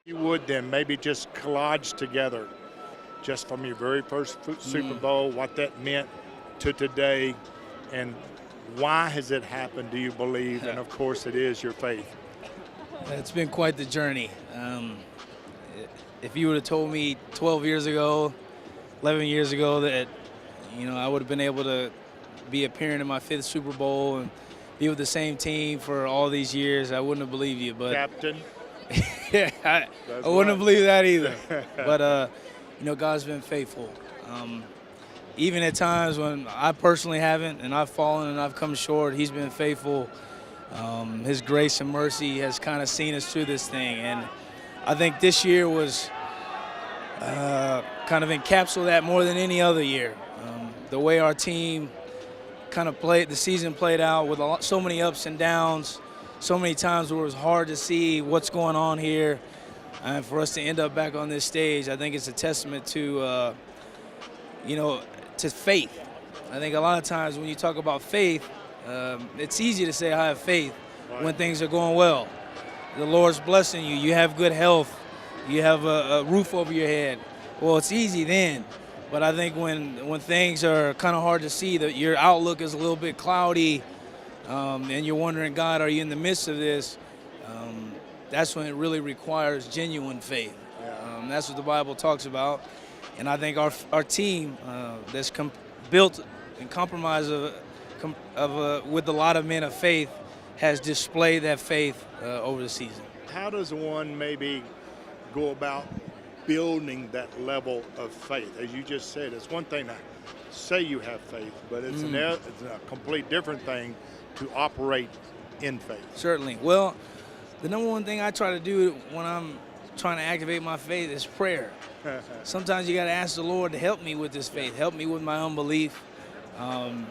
You would then maybe just collage together just from your very first Super Bowl, what that meant to today, and why has it happened, do you believe? And of course it is your faith. It's been quite the journey. If you would have told me 12 years ago, 11 years ago that, I would have been able to be appearing in my 5th Super Bowl and be with the same team for all these years, I wouldn't have believed you. But Captain. yeah, I wouldn't have believed that either. But, God's been faithful. Even at times when I personally haven't and I've fallen and I've come short, he's been faithful. His grace and mercy has kind of seen us through this thing. And I think this year was kind of encapsulated that more than any other year. The way our team kind of played, the season played out with so many ups and downs, so many times where it was hard to see what's going on here. And for us to end up back on this stage, I think it's a testament to, to faith. I think a lot of times when you talk about faith, it's easy to say I have faith when things are going well. The Lord's blessing you. You have good health. You have a roof over your head. Well, it's easy then. But I think when things are kind of hard to see, that your outlook is a little bit cloudy, and you're wondering, God, are you in the midst of this? That's when it really requires genuine faith. That's what the Bible talks about. And I think our team that's built and compromised with a lot of men of faith has displayed that faith over the season. How does one maybe go about building that level of faith? As you just said, it's one thing to say you have faith, but it's a complete different thing to operate in faith. Certainly. Well, the number one thing I try to do when I'm trying to activate my faith is prayer. Sometimes you got to ask the Lord to help me with this faith, help me with my unbelief. And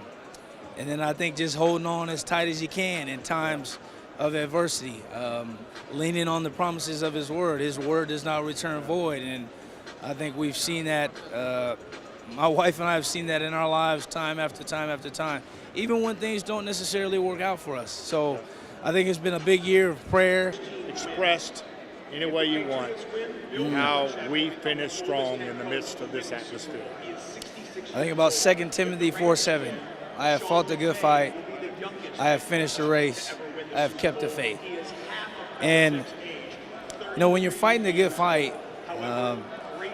then I think just holding on as tight as you can in times of adversity, leaning on the promises of His Word. His Word does not return void, and I think we've seen that. My wife and I have seen that in our lives time after time after time, even when things don't necessarily work out for us. So I think it's been a big year of prayer. Expressed any way you want how we finish strong in the midst of this atmosphere. I think about 2 Timothy 4:7. I have fought the good fight. I have finished the race. I have kept the faith. And, when you're fighting the good fight,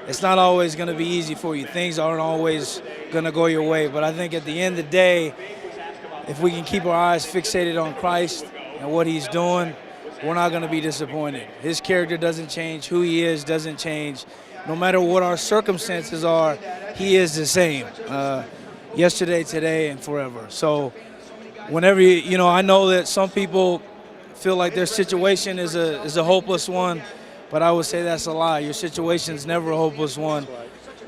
it's not always going to be easy for you. Things aren't always going to go your way. But I think at the end of the day, if we can keep our eyes fixated on Christ and what He's doing, we're not going to be disappointed. His character doesn't change. Who He is doesn't change. No matter what our circumstances are, He is the same. Yesterday, today, and forever. So whenever I know that some people feel like their situation is a hopeless one, but I would say that's a lie. Your situation's never a hopeless one,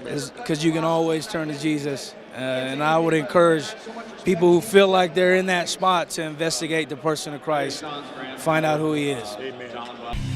because you can always turn to Jesus. And I would encourage people who feel like they're in that spot to investigate the person of Christ, find out who He is. Amen.